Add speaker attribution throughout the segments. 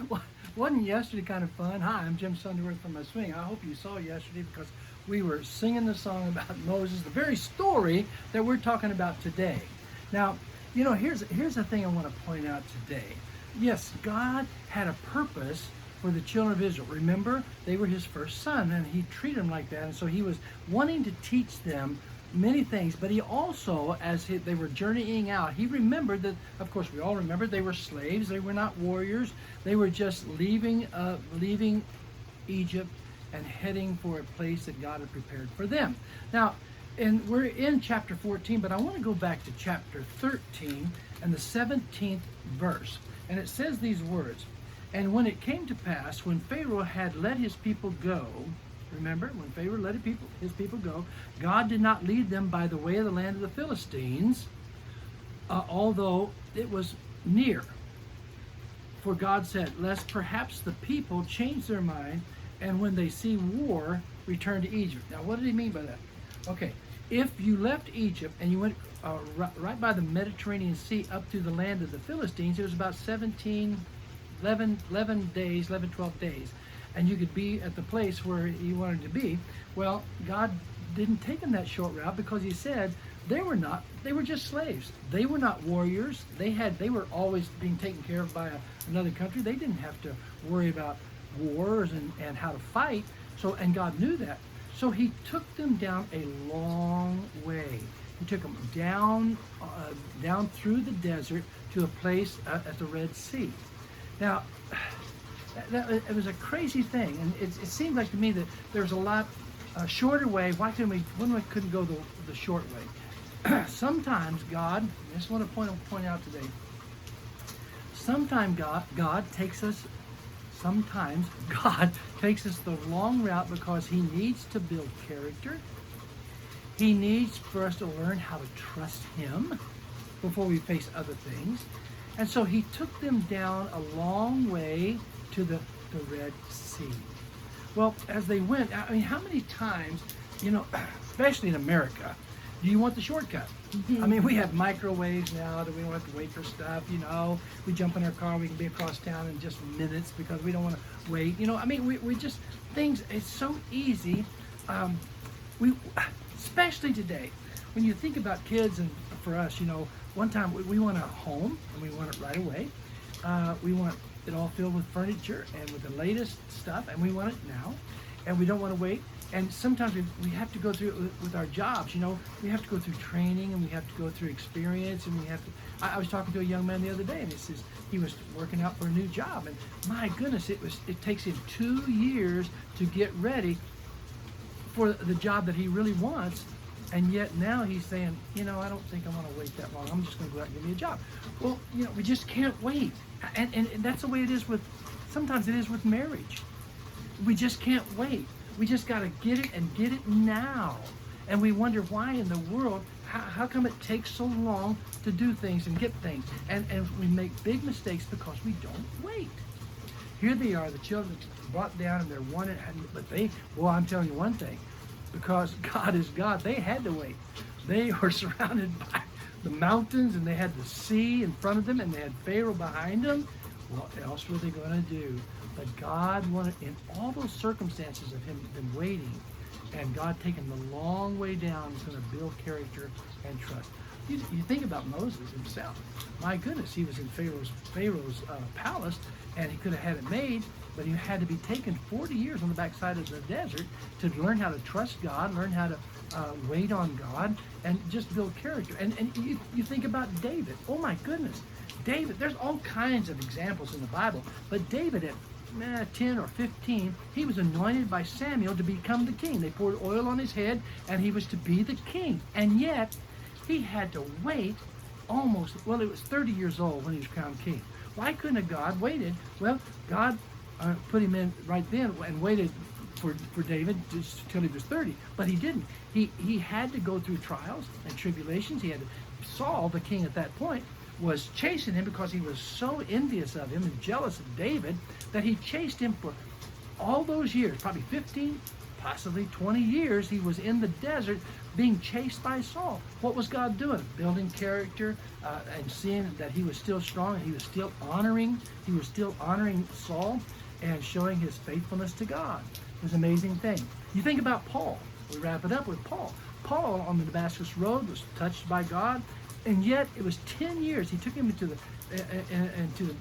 Speaker 1: Well, wasn't yesterday kind of fun? Hi, I'm Jim Sunderwirth from my swing. I hope you saw yesterday because we were singing the song about Moses, the very story that we're talking about today. Now, here's the thing I want to point out today. Yes, God had a purpose for the children of Israel. Remember, they were his first son, and he treated them like that. And so he was wanting to teach them many things, but he also, they were journeying out, he remembered that, of course, we all remember they were slaves. They were not warriors. They were just leaving Egypt and heading for a place that God had prepared for them. Now, and we're in chapter 14, but I want to go back to chapter 13 and the 17th verse. And it says these words, "And when it came to pass, when Pharaoh had let his people go," remember, when Pharaoh let his people go, "God did not lead them by the way of the land of the Philistines, although it was near. For God said, lest perhaps the people change their mind, and when they see war, return to Egypt." Now, what did he mean by that? Okay, if you left Egypt and you went right by the Mediterranean Sea up to the land of the Philistines, it was about 11 days, 12 days. And you could be at the place where you wanted to be. Well, God didn't take them that short route because he said they were just slaves. They were not warriors. They were always being taken care of by another country. They didn't have to worry about wars and how to fight. And God knew that. So he took them down a long way. He took them down through the desert to a place at the Red Sea. Now, it was a crazy thing, and it seemed like to me that there's a lot shorter way. Why couldn't go the short way? Sometimes God, I just want to point out today, sometimes God takes us the long route because he needs to build character. He needs for us to learn how to trust him before we face other things. And so he took them down a long way to the Red Sea. Well, as they went, I mean, how many times, especially in America, do you want the shortcut? I mean, we have microwaves now that we don't have to wait for stuff, We jump in our car, we can be across town in just minutes because we don't want to wait. I mean, we just, things, it's so easy. Especially today, when you think about kids, and for us, one time we want a home and we want it right away. We want it all filled with furniture and with the latest stuff, and we want it now, and we don't want to wait. And sometimes we have to go through it with our jobs. We have to go through training, and we have to go through experience, and we have to. I was talking to a young man the other day, and he was working out for a new job, and my goodness, it takes him 2 years to get ready for the job that he really wants. And yet now he's saying, I don't think I want to wait that long. I'm just going to go out and get me a job. Well, we just can't wait. And that's the way it is sometimes it is with marriage. We just can't wait. We just got to get it and get it now. And we wonder why in the world, how come it takes so long to do things and get things? And we make big mistakes because we don't wait. Here they are, the children brought down, and they're wanted, but I'm telling you one thing, because God is God, they had to wait. They were surrounded by the mountains, and they had the sea in front of them, and they had Pharaoh behind them. What else were they going to do? But God wanted, in all those circumstances of them waiting, and God taking the long way down, is going to build character and trust. You think about Moses himself. My goodness, he was in Pharaoh's palace, and he could have had it made, but he had to be taken 40 years on the backside of the desert to learn how to trust God, learn how to wait on God, and just build character. And you think about David. Oh my goodness, David. There's all kinds of examples in the Bible, but David at 10 or 15, he was anointed by Samuel to become the king. They poured oil on his head, and he was to be the king. And yet, he had to wait he was 30 years old when he was crowned king. Why couldn't have God waited? Well, God put him in right then and waited for David just until he was 30, but he didn't. He had to go through trials and tribulations. Saul, the king at that point, was chasing him because he was so envious of him and jealous of David that he chased him for all those years, probably 15 possibly 20 years, he was in the desert being chased by Saul. What was God doing? Building character and seeing that he was still strong and he was still honoring Saul and showing his faithfulness to God. It was an amazing thing. You think about Paul. We wrap it up with Paul. Paul on the Damascus Road was touched by God, and yet it was 10 years. He took him into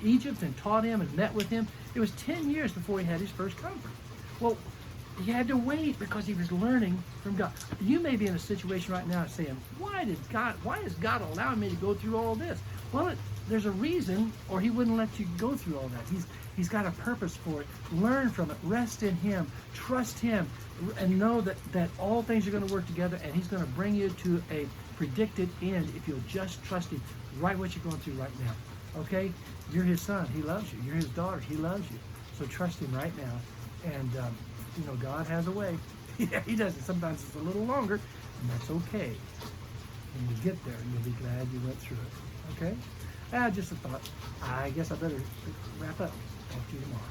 Speaker 1: Egypt and taught him and met with him. It was 10 years before he had his first convert. Well, he had to wait because he was learning from God. You may be in a situation right now saying, why is God allowing me to go through all this? Well, there's a reason, or he wouldn't let you go through all that. He's got a purpose for it. Learn from it. Rest in him. Trust him. And know that all things are going to work together, and he's going to bring you to a predicted end if you'll just trust him right what you're going through right now. Okay? You're his son. He loves you. You're his daughter. He loves you. So trust him right now. And, God has a way. Yeah, he does it. Sometimes it's a little longer, and that's okay. When you get there, you'll be glad you went through it. Okay? Just a thought. I guess I better wrap up. Talk to you tomorrow.